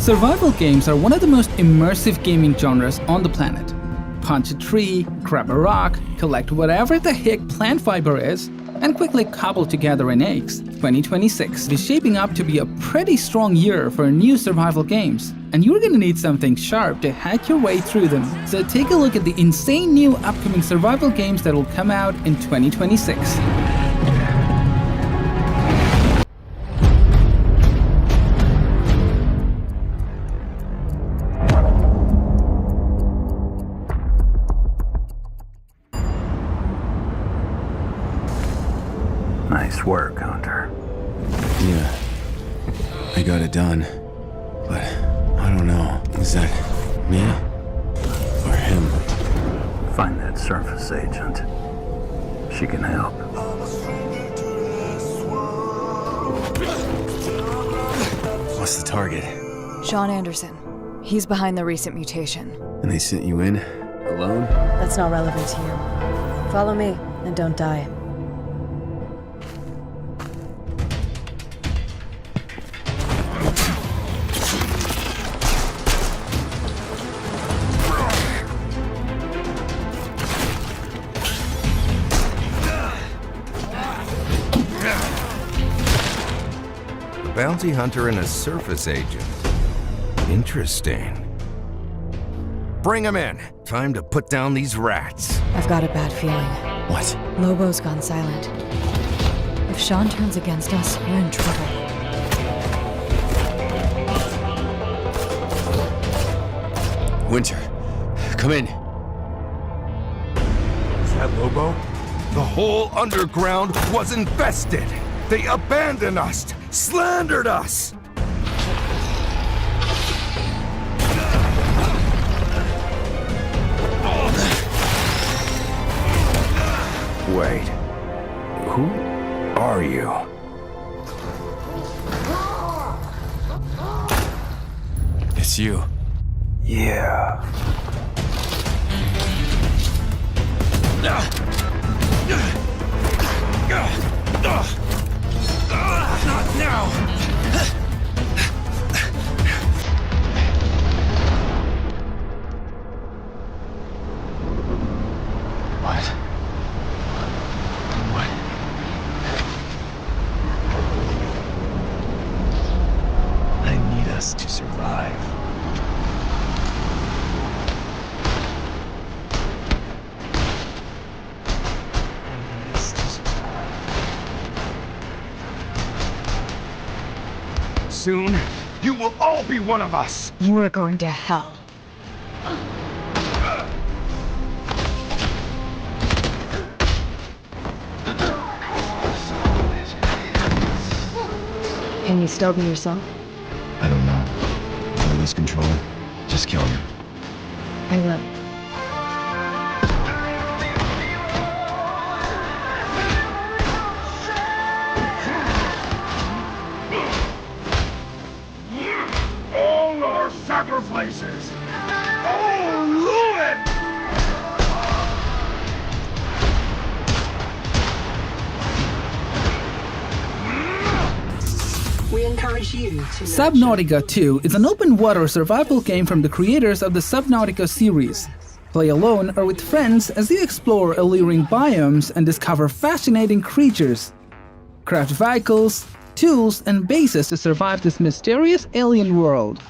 Survival games are one of the most immersive gaming genres on the planet. Punch a tree, grab a rock, collect whatever the heck plant fiber is, and quickly cobble together an eggs. 2026 is shaping up to be a pretty strong year for new survival games, and you're gonna need something sharp to hack your way through them. So take a look at the insane new upcoming survival games that will come out in 2026. Nice work, Hunter. Yeah, I got it done. But I don't know, is that me or him? Find that surface agent. She can help. What's the target? Sean Anderson. He's behind the recent mutation. And they sent you in alone? That's not relevant to you. Follow me, and don't die. Bounty hunter and a surface agent. Interesting. Bring him in. Time to put down these rats. I've got a bad feeling. What? Lobo's gone silent. If Sean turns against us, we're in trouble. Winter, come in. Is that Lobo? The whole underground was infested. They abandoned us, slandered us. Wait, who are you? It's you. Yeah. Not now! What? What? I need us to survive. Soon, you will all be one of us! We're going to hell. Can you still be yourself? I don't know. If I lose control, just kill me. I will. All our sacrifices! All ruined! We encourage you to... Subnautica 2 is an open-water survival game from the creators of the Subnautica series. Play alone or with friends as you explore alluring biomes and discover fascinating creatures. Craft vehicles, tools, and bases to survive this mysterious alien world.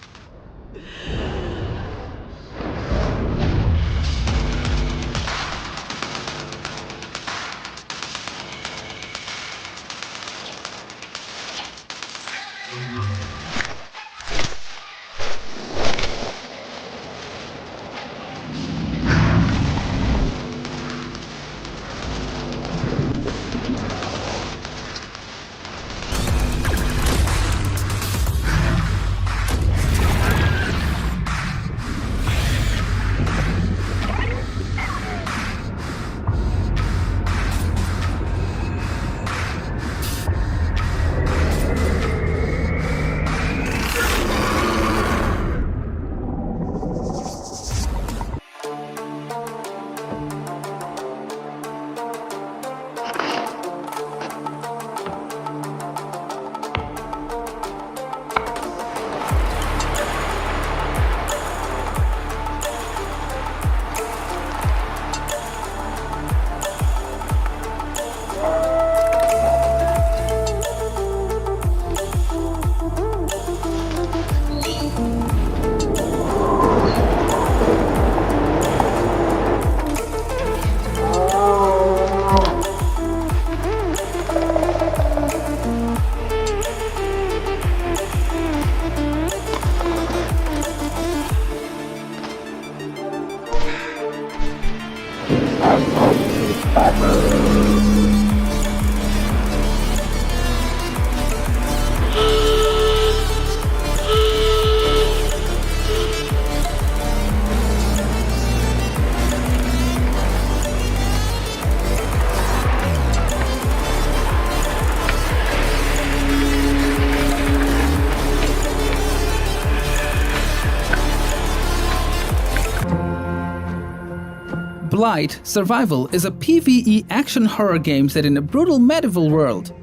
Blight Survival is a PvE action horror game set in a brutal medieval world.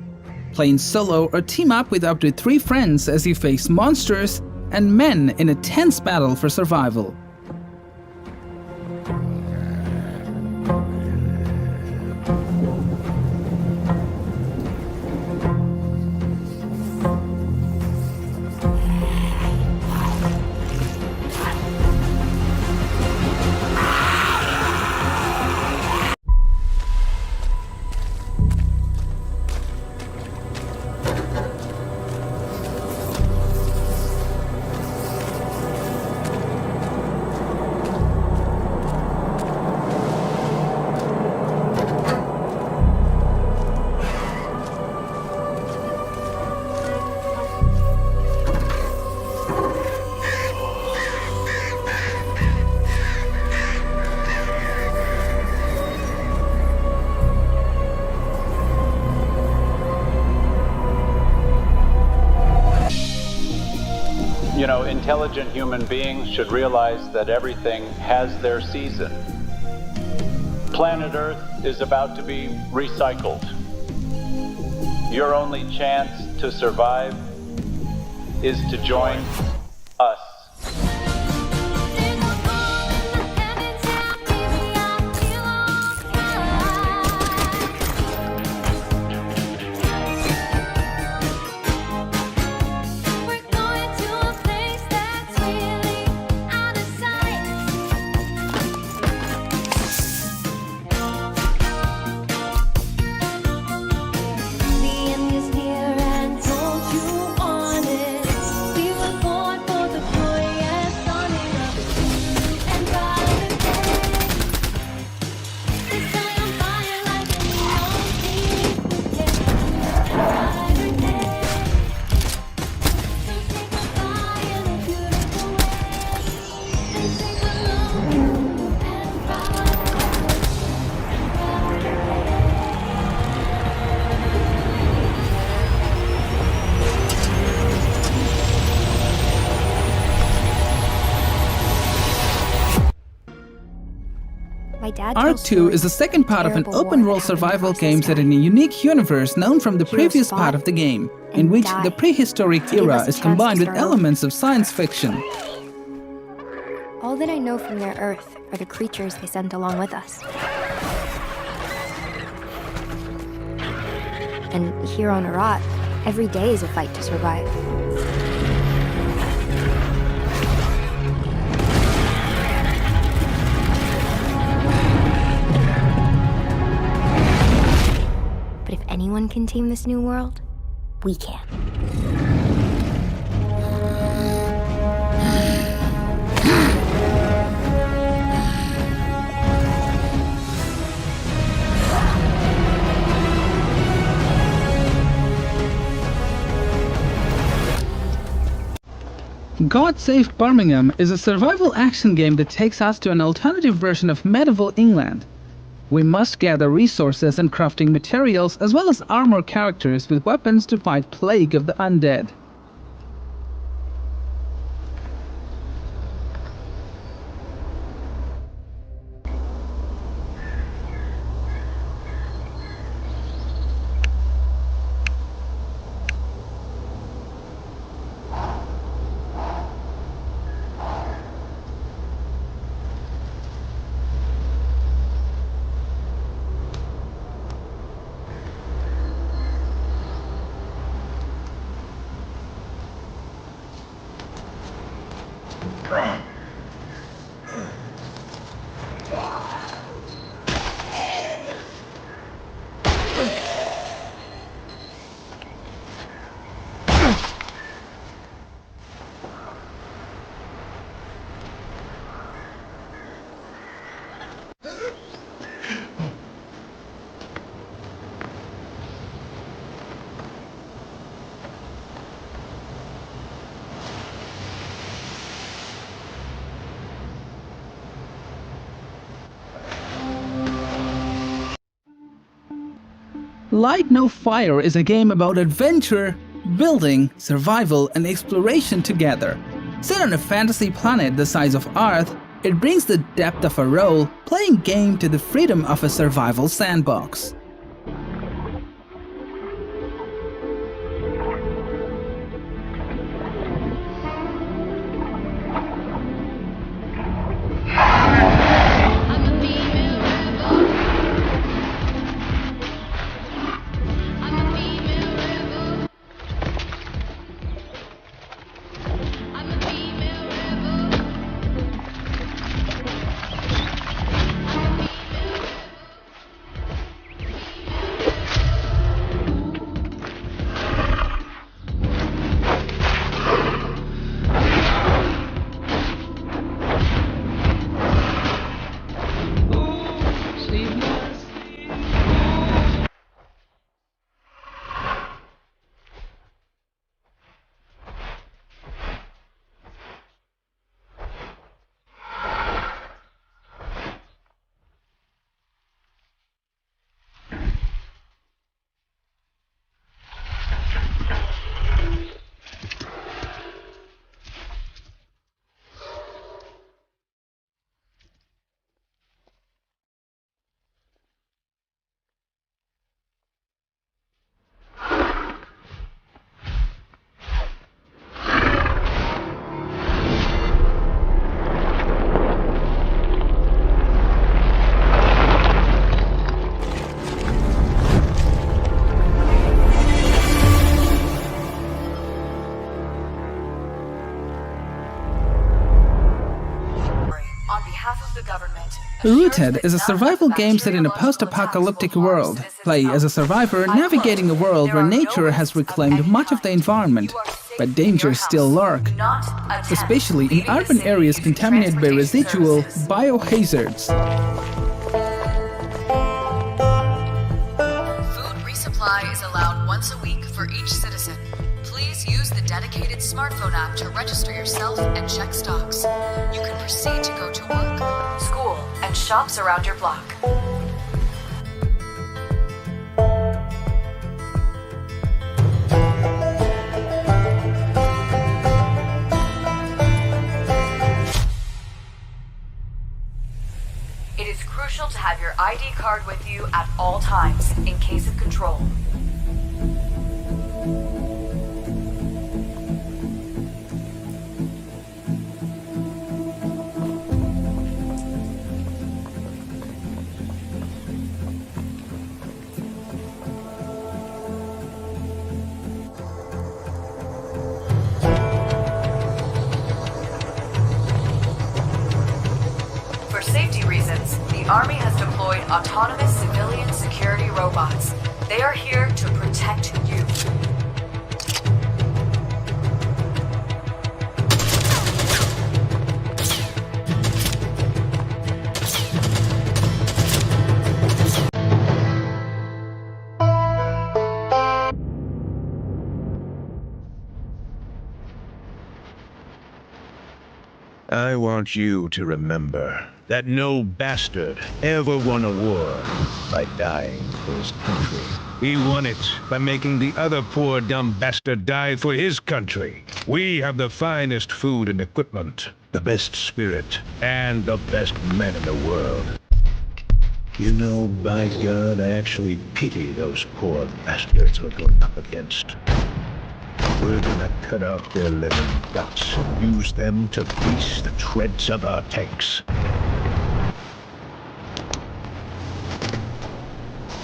Playing solo or team up with up to 3 friends as you face monsters and men in a tense battle for survival. You know, intelligent human beings should realize that everything has their season. Planet Earth is about to be recycled. Your only chance to survive is to join us. Ark 2 is the second part of an open-world survival game set in a unique universe known from the previous part of the game, in which the prehistoric era is combined with elements of science fiction. All that I know from their Earth are the creatures they sent along with us. And here on Arat, every day is a fight to survive. But if anyone can tame this new world, we can. God Save Birmingham is a survival action game that takes us to an alternative version of medieval England. We must gather resources and crafting materials as well as armor characters with weapons to fight Plague of the Undead. Light No Fire is a game about adventure, building, survival, and exploration together. Set on a fantasy planet the size of Earth, It brings the depth of a role-playing game to the freedom of a survival sandbox. Rooted is a survival game set in a post-apocalyptic world. Play as a survivor navigating a world where nature has reclaimed much of the environment, but dangers still lurk, especially in urban areas contaminated by residual biohazards. Food resupply is allowed once a week for each citizen. Please use the dedicated smartphone app to register yourself and check stocks. You can proceed to go to work, school, and shops around your block. It is crucial to have your ID card with you at all times in case of control. The Army has deployed autonomous civilian security robots. They are here to protect you. I want you to remember that no bastard ever won a war by dying for his country. He won it by making the other poor dumb bastard die for his country. We have the finest food and equipment, the best spirit, and the best men in the world. You know, by God, I actually pity those poor bastards we're going up against. We're gonna cut out their living guts and use them to grease the treads of our tanks.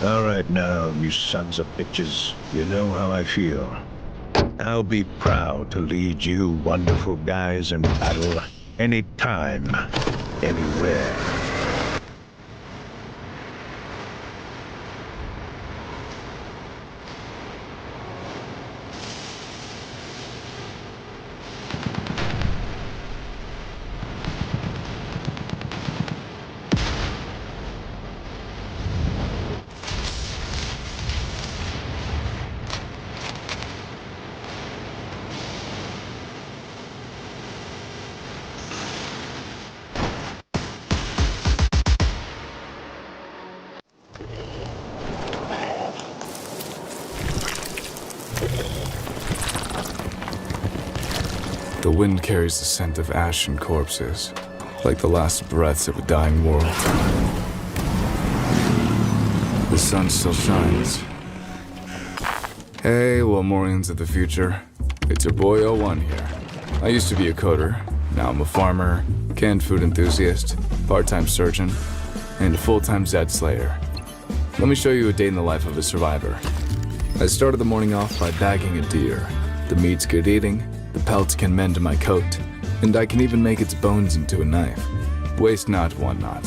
All right now, you sons of bitches, you know how I feel. I'll be proud to lead you wonderful guys in battle anytime, anywhere. The wind carries the scent of ash and corpses. like the last breaths of a dying world. The sun still shines. Hey, Wilmorians of the future. It's your boy 01 here. I used to be a coder. Now I'm a farmer, canned food enthusiast, part-time surgeon, and a full-time Zed Slayer. Let me show you a day in the life of a survivor. I started the morning off by bagging a deer. The meat's good eating, the pelts can mend to my coat, and I can even make its bones into a knife. Waste not, want not.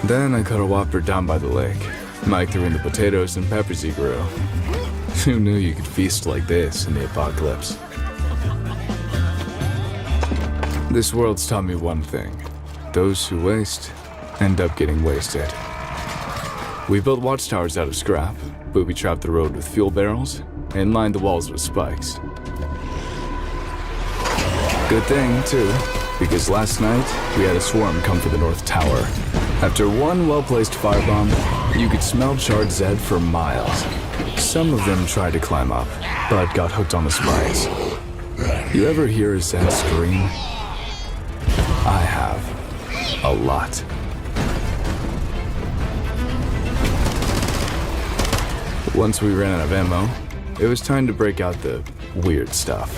Then I cut a whopper down by the lake. Mike threw in the potatoes and peppers he grew. Who knew you could feast like this in the apocalypse? This world's taught me one thing. Those who waste end up getting wasted. We built watchtowers out of scrap, booby-trapped the road with fuel barrels, and lined the walls with spikes. Good thing, too, because last night we had a swarm come for the North Tower. After one well-placed firebomb, you could smell charred Zed for miles. Some of them tried to climb up, but got hooked on the spikes. You ever hear a Zed scream? I have. A lot. Once we ran out of ammo, it was time to break out the weird stuff.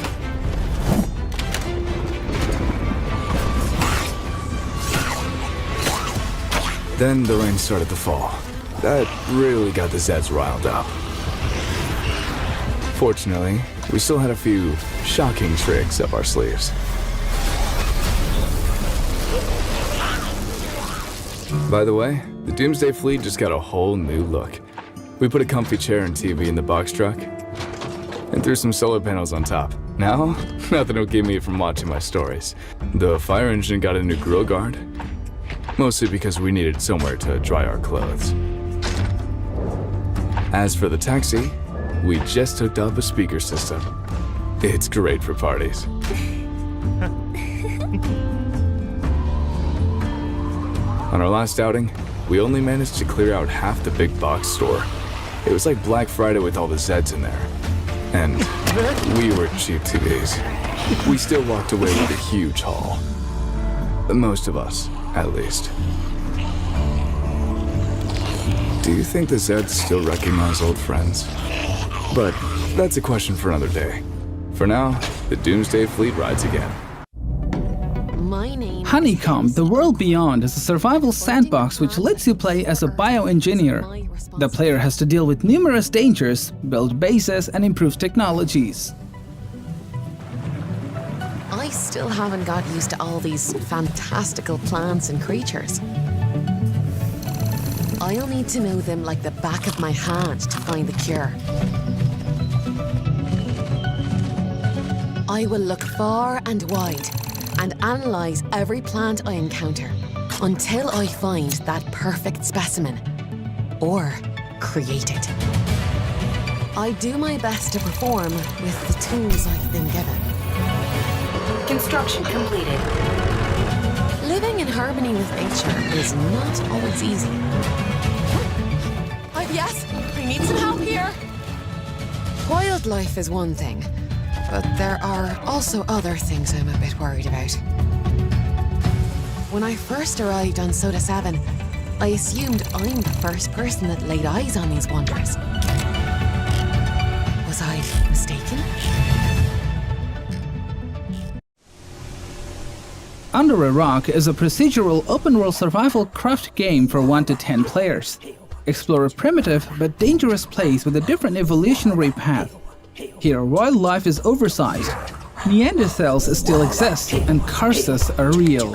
Then the rain started to fall. That really got the Zeds riled up. Fortunately, we still had a few shocking tricks up our sleeves. By the way, the Doomsday Fleet just got a whole new look. We put a comfy chair and TV in the box truck, and threw some solar panels on top. Now, nothing will keep me from watching my stories. The fire engine got a new grill guard, mostly because we needed somewhere to dry our clothes. As for the taxi, we just hooked up a speaker system. It's great for parties. On our last outing, we only managed to clear out half the big box store. It was like Black Friday with all the Zeds in there. And we were cheap TVs. We still walked away with a huge haul. Most of us, at least. Do you think the Zeds still recognize old friends? But that's a question for another day. For now, the Doomsday Fleet rides again. Honeycomb, The World Beyond is a survival sandbox which lets you play as a bioengineer. The player has to deal with numerous dangers, build bases, and improve technologies. I still haven't got used to all these fantastical plants and creatures. I'll need to know them like the back of my hand to find the cure. I will look far and wide and analyze every plant I encounter until I find that perfect specimen, or create it. I do my best to perform with the tools I've been given. Construction completed. Living in harmony with nature is not always easy. Yes, I need some help here. Wildlife is one thing, but there are also other things I'm a bit worried about. When I first arrived on Soda 7, I assumed I'm the first person that laid eyes on these wonders. Was I mistaken? Under a Rock is a procedural open-world survival craft game for 1 to 10 players. Explore a primitive but dangerous place with a different evolutionary path. Here, wildlife is oversized, Neanderthals still exist, and curses are real.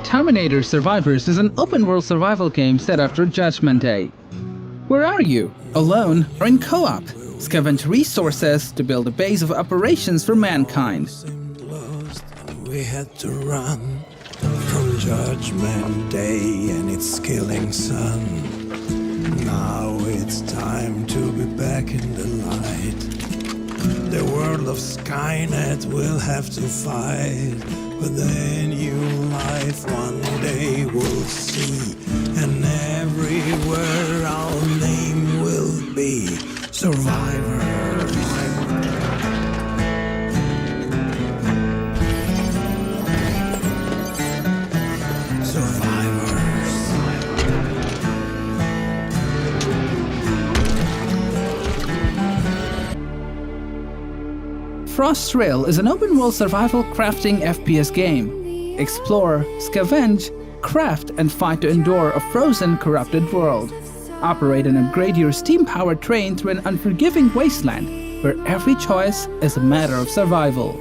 Terminator Survivors is an open-world survival game set after Judgment Day. Where are you? Alone or in co-op? Scavenge resources to build a base of operations for mankind. We had to run from Judgment Day and its killing sun. Now it's time to be back in the light. The world of Skynet will have to fight, but the new life one day we'll see, and everywhere our name will be Survivors. Frostrail is an open-world survival crafting FPS game. Explore, scavenge, craft and fight to endure a frozen, corrupted world. Operate and upgrade your steam-powered train through an unforgiving wasteland where every choice is a matter of survival.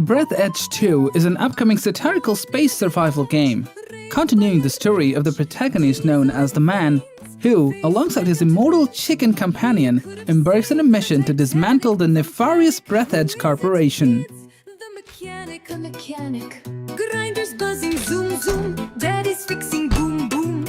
Breathedge 2 is an upcoming satirical space survival game, continuing the story of the protagonist known as the Man, who, alongside his immortal chicken companion, embarks on a mission to dismantle the nefarious Breathedge Corporation. The mechanic, grinders buzzing, zoom zoom, daddy's fixing, boom boom.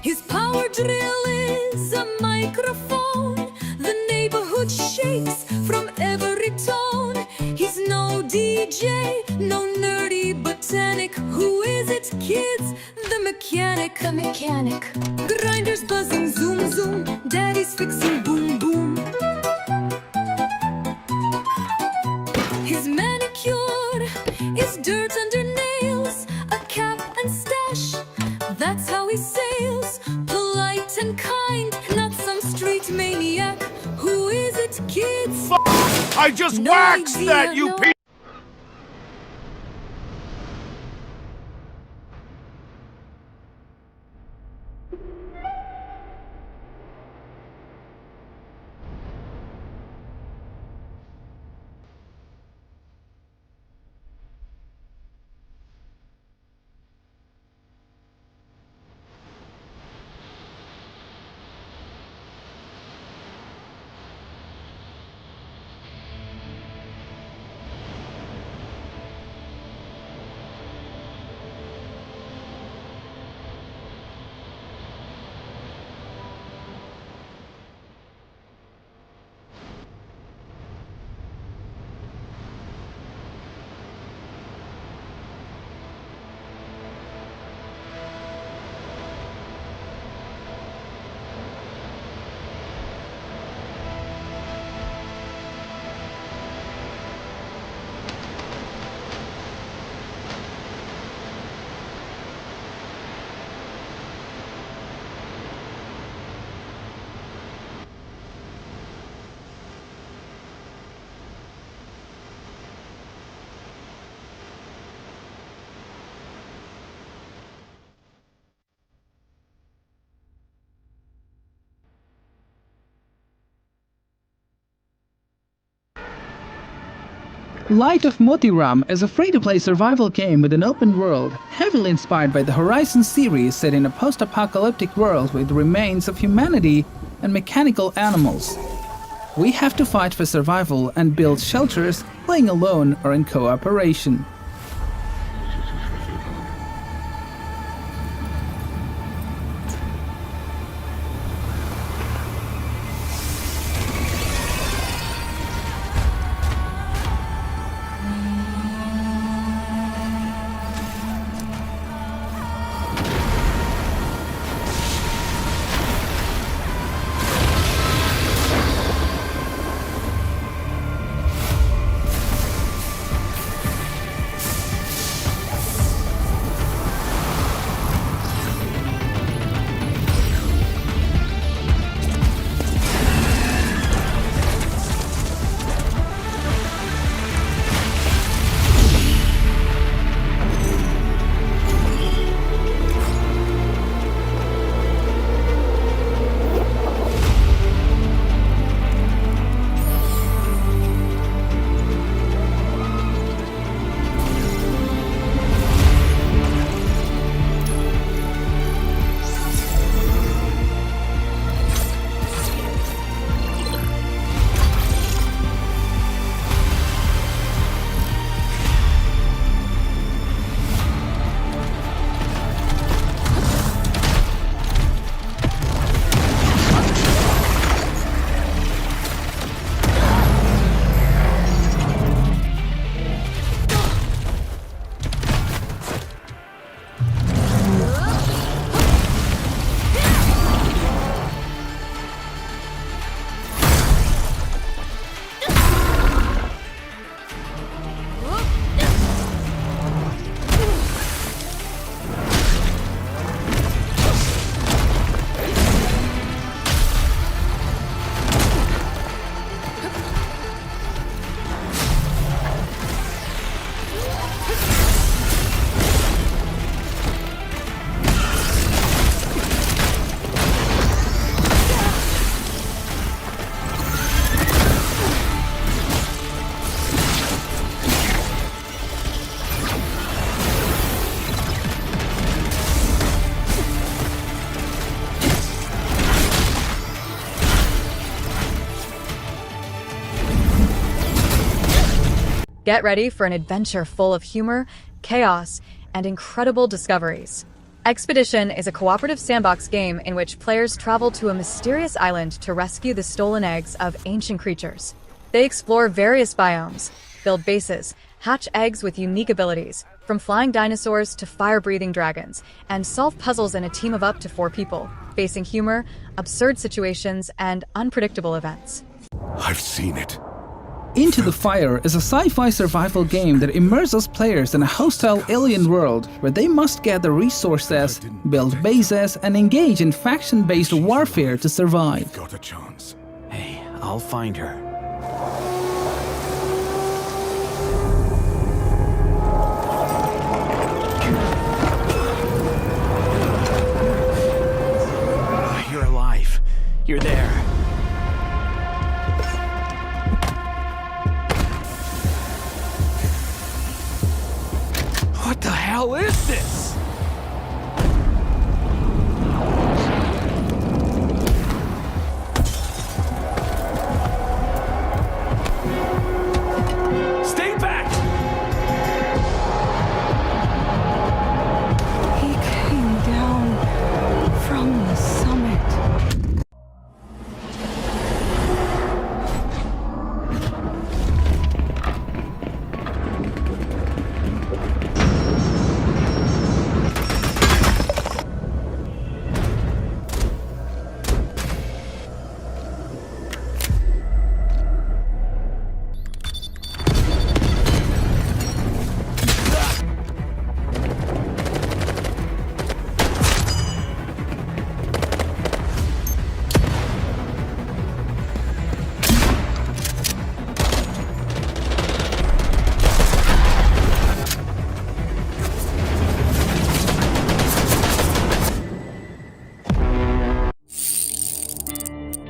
His power drill is a microphone, the neighborhood shakes from every tone. He's no DJ, no nerdy botanic. Who is it, kids? The mechanic, grinders buzzing, zoom zoom, daddy's fixing, boom boom. His manicure is dirt under nails, a cap and stash, that's how he sails. Polite and kind, not some street maniac. Who is it, kids? I just No waxed idea, that, you no. piece! Light of Motiram is a free-to-play survival game with an open world, heavily inspired by the Horizon series set in a post-apocalyptic world with remains of humanity and mechanical animals. We have to fight for survival and build shelters, playing alone or in cooperation. Get ready for an adventure full of humor, chaos, and incredible discoveries. Eggspedition is a cooperative sandbox game in which players travel to a mysterious island to rescue the stolen eggs of ancient creatures. They explore various biomes, build bases, hatch eggs with unique abilities, from flying dinosaurs to fire-breathing dragons, and solve puzzles in a team of up to 4 people, facing humor, absurd situations, and unpredictable events. I've seen it. Into the Fire is a sci-fi survival game that immerses players in a hostile alien world where they must gather resources, build bases, and engage in faction-based warfare to survive. Got a chance. Hey, I'll find her. You're alive. You're there. What the hell is this? Stay back! He came down from the summit.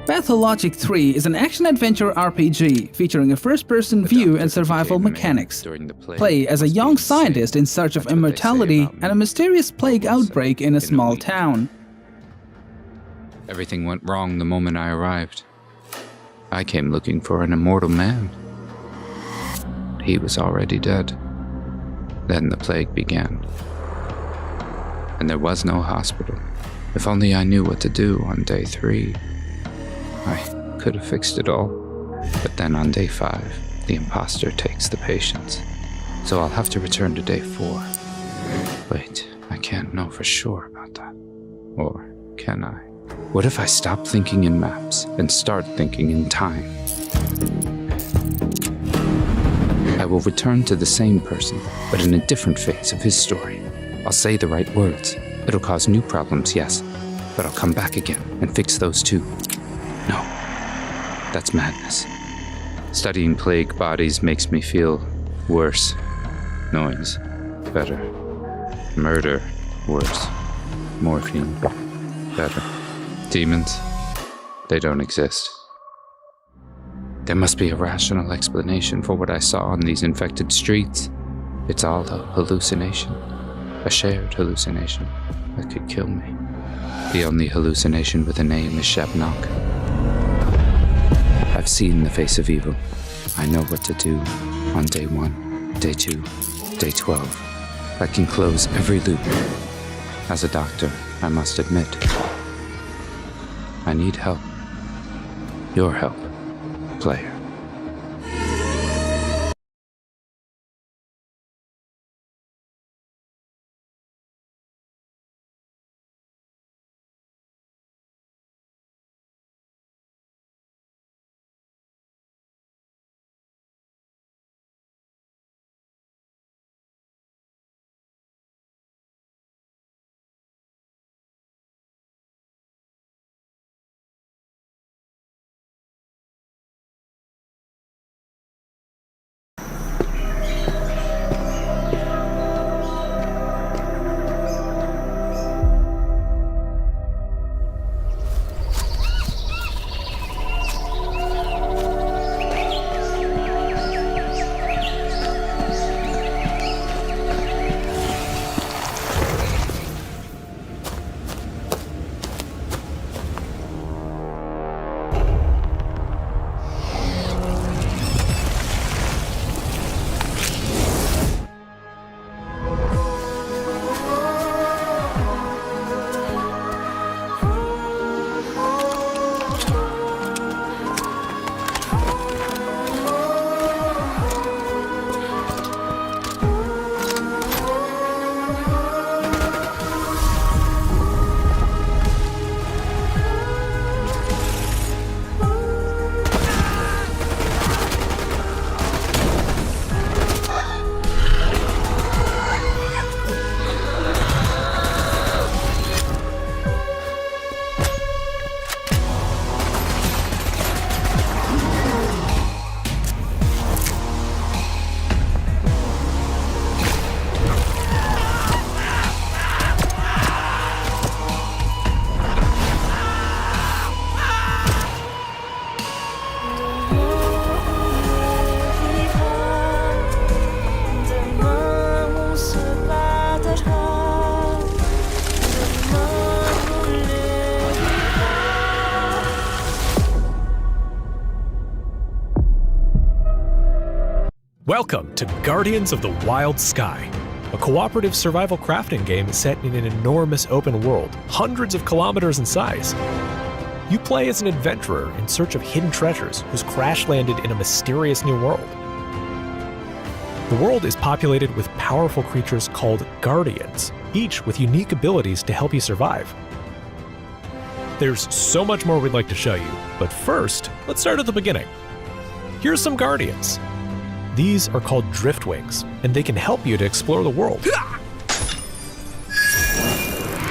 Pathologic 3 is an action-adventure RPG featuring a first-person view and survival mechanics. Play as a young scientist in search of immortality and a mysterious plague outbreak in a small town. Everything went wrong the moment I arrived. I came looking for an immortal man. He was already dead. Then the plague began. And there was no hospital. If only I knew what to do on day 3. I could have fixed it all. But then on day 5, the imposter takes the patients. So I'll have to return to day 4. Wait, I can't know for sure about that. Or can I? What if I stop thinking in maps and start thinking in time? I will return to the same person, but in a different phase of his story. I'll say the right words. It'll cause new problems, yes, but I'll come back again and fix those too. No, that's madness. Studying plague bodies makes me feel worse. Noise, better. Murder, worse. Morphine, better. Demons, they don't exist. There must be a rational explanation for what I saw on these infected streets. It's all a hallucination. A shared hallucination that could kill me. The only hallucination with a name is Subnautica. I've seen the face of evil. I know what to do on day 1, day 2, day 12. I can close every loop. As a doctor, I must admit, I need help. Your help, player. Welcome to Guardians of the Wild Sky, a cooperative survival crafting game set in an enormous open world, hundreds of kilometers in size. You play as an adventurer in search of hidden treasures who's crash-landed in a mysterious new world. The world is populated with powerful creatures called Guardians, each with unique abilities to help you survive. There's so much more we'd like to show you, but first, let's start at the beginning. Here's some Guardians. These are called Driftwings, and they can help you to explore the world.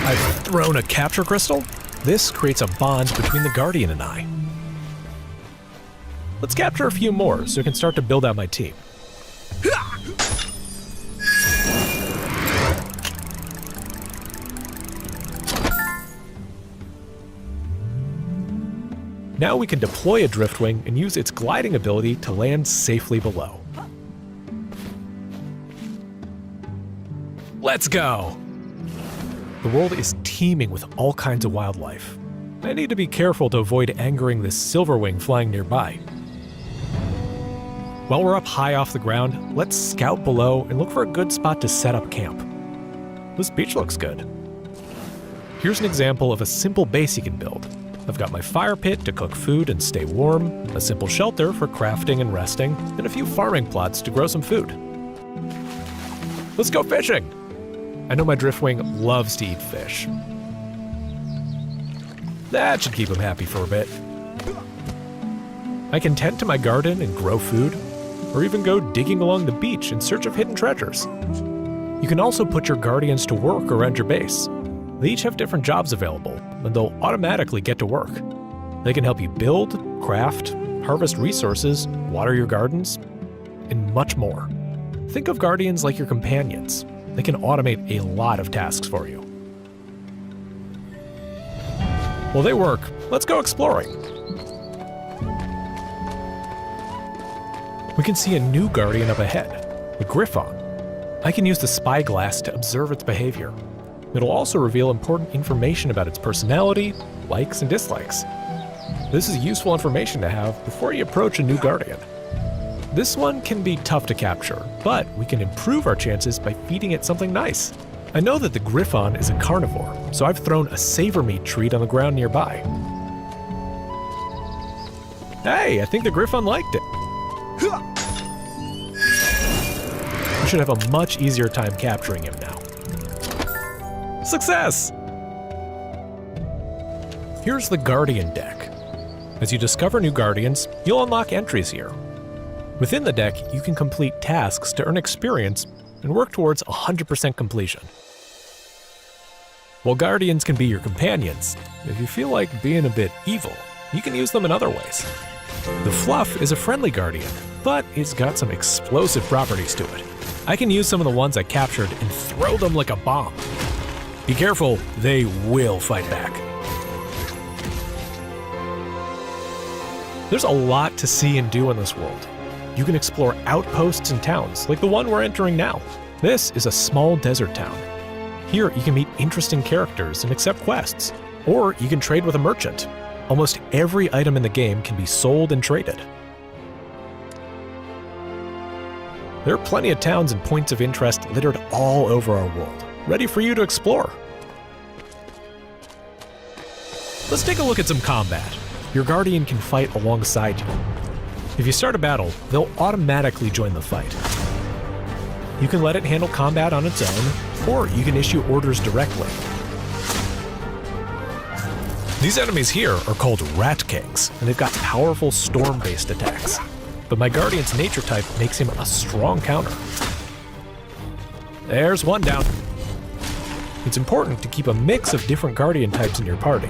I've thrown a capture crystal. This creates a bond between the Guardian and I. Let's capture a few more so I can start to build out my team. Now we can deploy a Driftwing and use its gliding ability to land safely below. Let's go! The world is teeming with all kinds of wildlife. I need to be careful to avoid angering this silverwing flying nearby. While we're up high off the ground, let's scout below and look for a good spot to set up camp. This beach looks good. Here's an example of a simple base you can build. I've got my fire pit to cook food and stay warm, a simple shelter for crafting and resting, and a few farming plots to grow some food. Let's go fishing! I know my Driftwing loves to eat fish. That should keep him happy for a bit. I can tend to my garden and grow food, or even go digging along the beach in search of hidden treasures. You can also put your Guardians to work around your base. They each have different jobs available, and they'll automatically get to work. They can help you build, craft, harvest resources, water your gardens, and much more. Think of Guardians like your companions. They can automate a lot of tasks for you. While they work, let's go exploring. We can see a new Guardian up ahead, a Griffon. I can use the spyglass to observe its behavior. It'll also reveal important information about its personality, likes and dislikes. This is useful information to have before you approach a new Guardian. This one can be tough to capture, but we can improve our chances by feeding it something nice. I know that the Griffon is a carnivore, so I've thrown a savor meat treat on the ground nearby. Hey, I think the Griffon liked it. We should have a much easier time capturing him now. Success! Here's the Guardian deck. As you discover new Guardians, you'll unlock entries here. Within the deck, you can complete tasks to earn experience and work towards 100% completion. While Guardians can be your companions, if you feel like being a bit evil, you can use them in other ways. The Fluff is a friendly Guardian, but it's got some explosive properties to it. I can use some of the ones I captured and throw them like a bomb. Be careful, they will fight back. There's a lot to see and do in this world. You can explore outposts and towns, like the one we're entering now. This is a small desert town. Here, you can meet interesting characters and accept quests, or you can trade with a merchant. Almost every item in the game can be sold and traded. There are plenty of towns and points of interest littered all over our world, ready for you to explore. Let's take a look at some combat. Your Guardian can fight alongside you. If you start a battle, they'll automatically join the fight. You can let it handle combat on its own, or you can issue orders directly. These enemies here are called Rat Kings, and they've got powerful storm-based attacks. But my Guardian's nature type makes him a strong counter. There's one down. It's important to keep a mix of different Guardian types in your party.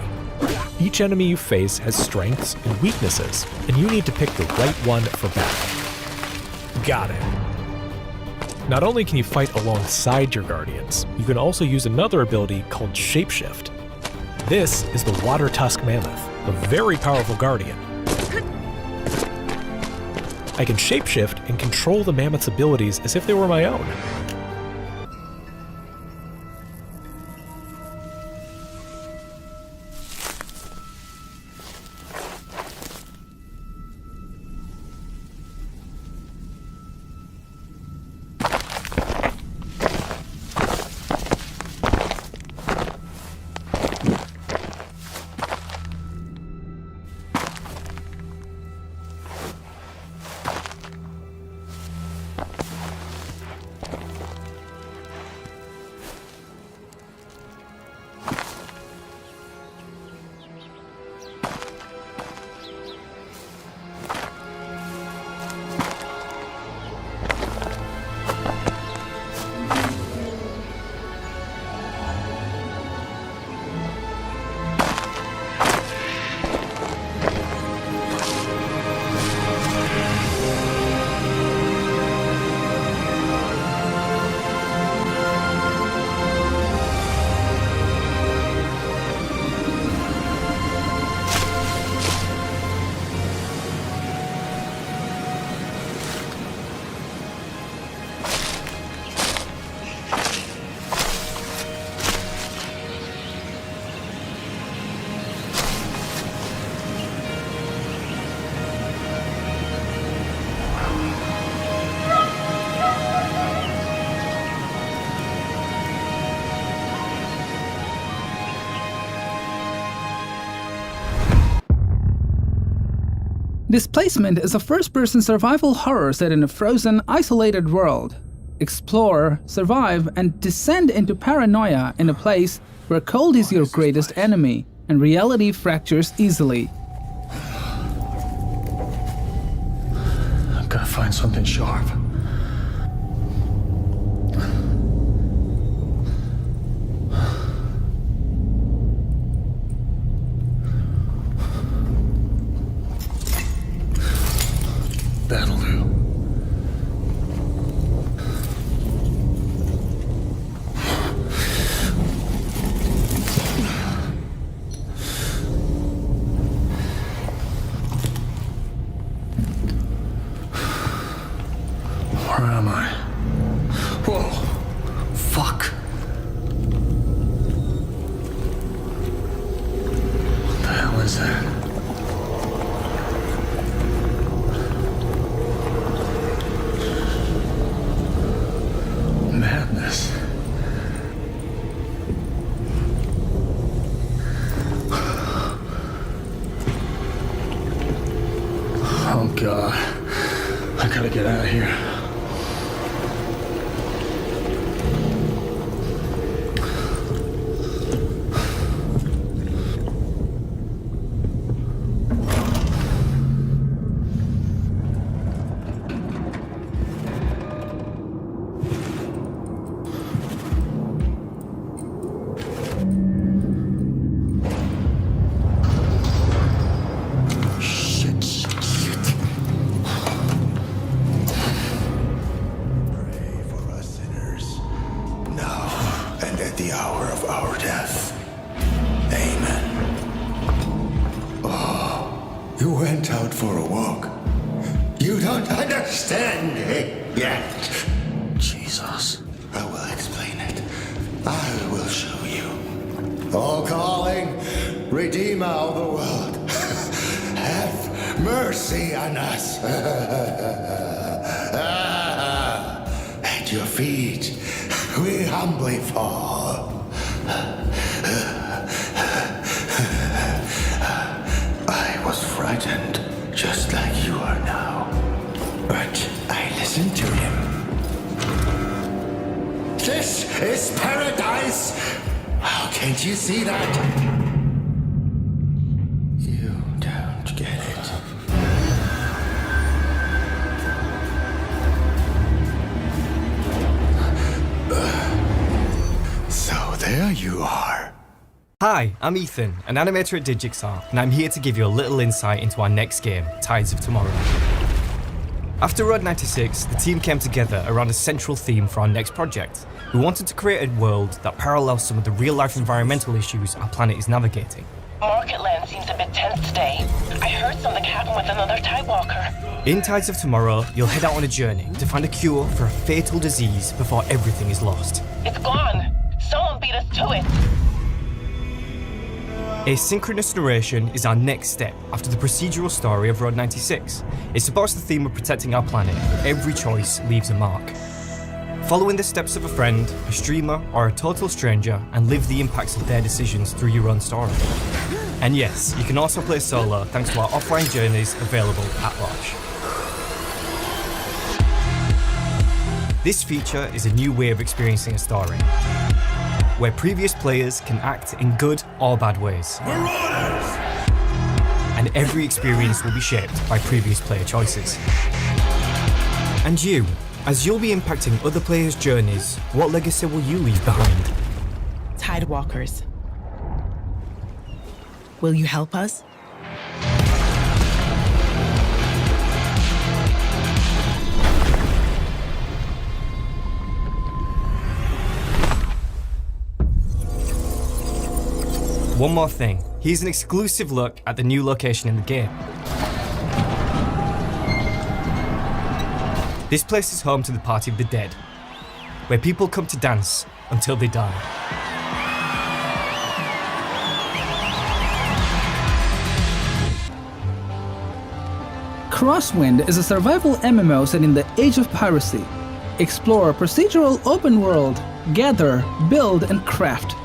Each enemy you face has strengths and weaknesses, and you need to pick the right one for battle. Got it. Not only can you fight alongside your Guardians, you can also use another ability called Shapeshift. This is the Water Tusk Mammoth, a very powerful Guardian. I can shapeshift and control the Mammoth's abilities as if they were my own. Displacement is a first-person survival horror set in a frozen, isolated world. Explore, survive, and descend into paranoia in a place where cold is your greatest enemy and reality fractures easily. I've got to find something sharp. That'll do. Where am I? Whoa! Fuck! What the hell is that? Madness. Oh God. I gotta get out of here. At your feet, we humbly fall. I was frightened, just like you are now. But I listened to him. This is paradise! How can't you see that? You don't get it. There you are. Hi, I'm Ethan, an animator at Digixar, and I'm here to give you a little insight into our next game, Tides of Tomorrow. After Road 96, the team came together around a central theme for our next project. We wanted to create a world that parallels some of the real-life environmental issues our planet is navigating. Marketland seems a bit tense today. I heard something happened with another Tidewalker. In Tides of Tomorrow, you'll head out on a journey to find a cure for a fatal disease before everything is lost. It's gone! Someone beat us to it! Asynchronous narration is our next step after the procedural story of Road 96. It supports the theme of protecting our planet, but every choice leaves a mark. Following the steps of a friend, a streamer, or a total stranger, and live the impacts of their decisions through your own story. And yes, you can also play solo thanks to our offline journeys available at launch. This feature is a new way of experiencing a story, where previous players can act in good or bad ways. And every experience will be shaped by previous player choices. And you, as you'll be impacting other players' journeys, what legacy will you leave behind? Tidewalkers. Will you help us? One more thing, here's an exclusive look at the new location in the game. This place is home to the Party of the Dead, where people come to dance until they die. Crosswind is a survival MMO set in the age of piracy. Explore procedural open world, gather, build, and craft.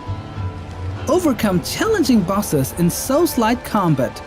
Overcome challenging bosses in Souls-like combat.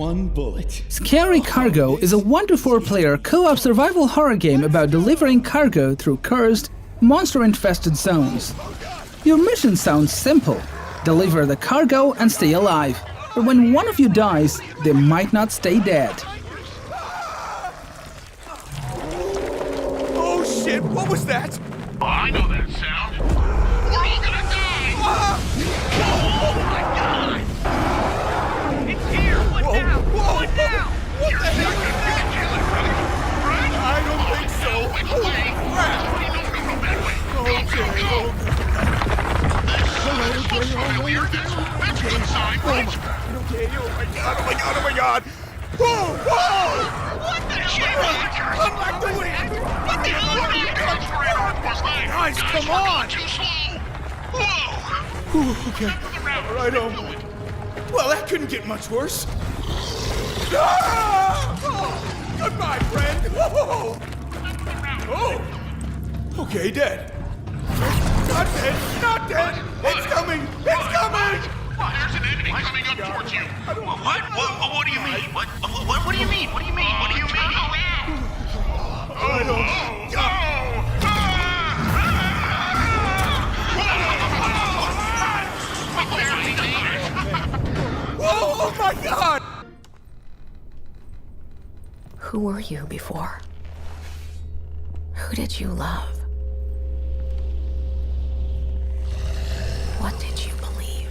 one bullet. Scary Cargo is a 1 to 4 player co-op survival horror game about delivering cargo through cursed, monster-infested zones. Your mission sounds simple. Deliver the cargo and stay alive. But when one of you dies, they might not stay dead. Oh shit, what was that? Oh, I know that sound. We're all gonna die! Oh my god! It's here! What now? What now? What the hell? You can kill it, right? Right? I don't think so. Which way? Crap. No, that way. That's a good sign, right? Okay, oh my god, oh my god, oh my god! Whoa, whoa! What the hell? Unlock the wind! What the hell was that? Guys, come on! Too slow! Whoa! Whew, okay, right on. Well, that couldn't get much worse. Ah! Oh, goodbye, friend! Whoa! Oh! Okay, dead. Not dead! Not dead! It's coming! It's coming! Well, there's an enemy coming up towards you. What? What do you mean? What do you mean? What do you mean? What do you mean? I don't... Whoa! Oh my god! Who were you before? Who did you love? What did you believe?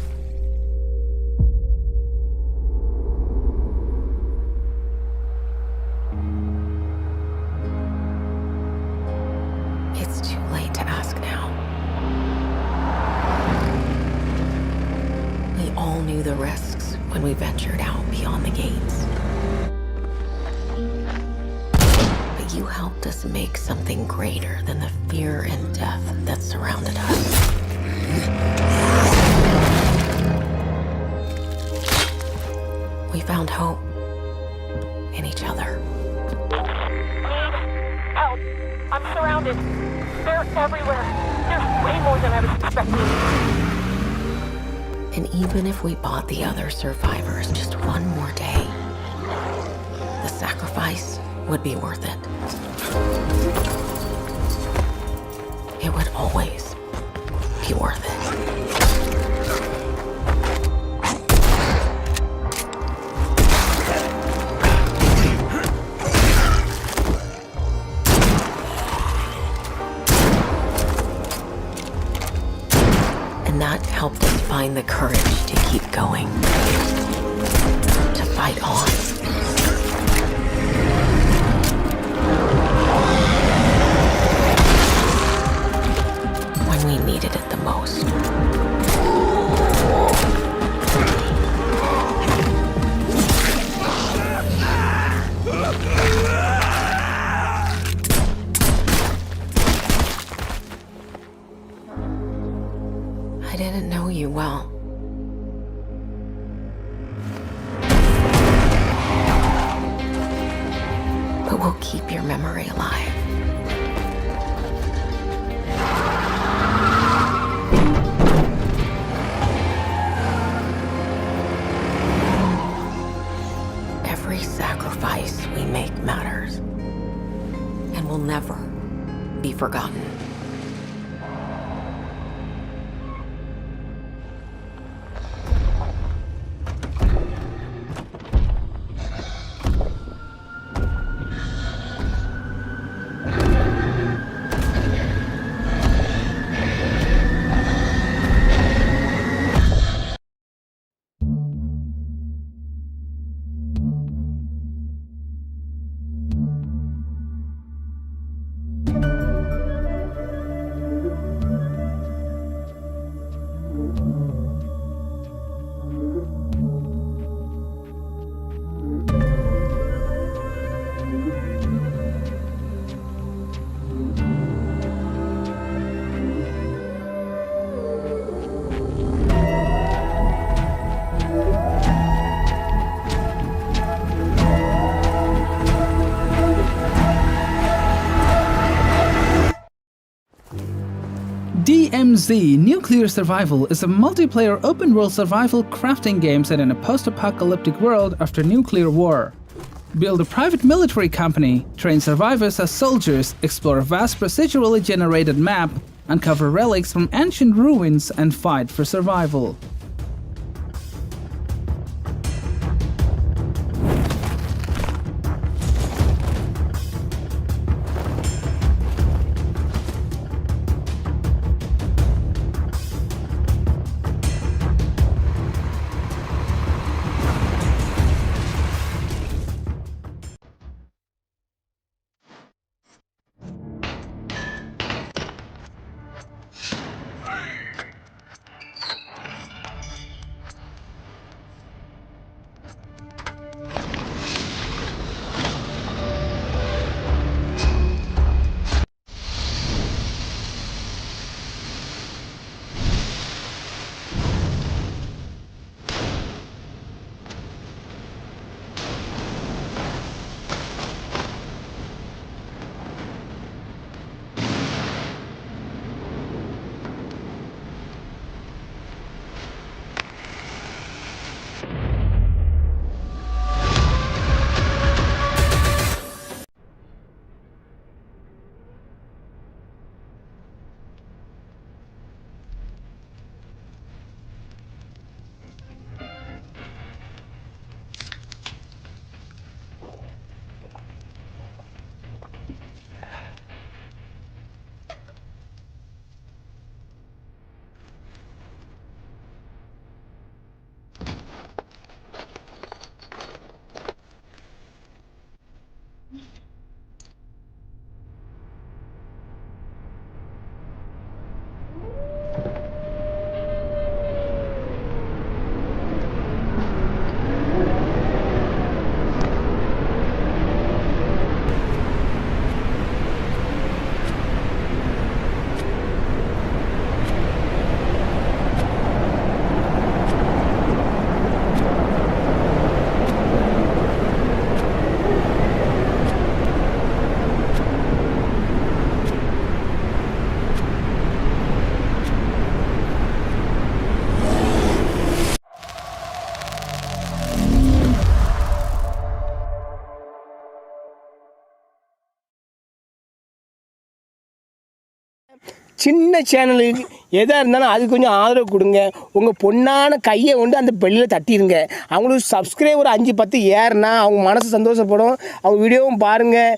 It's too late to ask now. We all knew the risks when we ventured out beyond the gates. But you helped us make something greater than the fear and death that surrounded us. We found hope in each other. Help! I'm surrounded. They're everywhere. There's way more than I was expecting. And even if we bought the other survivors just one more day, the sacrifice would be worth it. It would always be worth it. And that helped us find the courage to keep going, to fight on. When we needed it the most. I didn't know you well. But we'll keep your memory alive. Every sacrifice we make matters and will never be forgotten. DMZ Nuclear Survival is a multiplayer open-world survival crafting game set in a post-apocalyptic world after nuclear war. Build a private military company, train survivors as soldiers, explore a vast procedurally generated map, uncover relics from ancient ruins, and fight for survival. சின்ன சேனலுக்கு எதாக இருந்தாலும் அது கொஞ்சம் ஆதரவு கொடுங்க. உங்கள் பொண்ணான கையை கொண்டு அந்த பெல்லில் தட்டிடுங்க. அவங்களுக்கு சப்ஸ்கிரைபர் 5-10 ஏறுனா அவங்க மனசு சந்தோஷப்படும். அவங்க வீடியோவும் பாருங்கள்.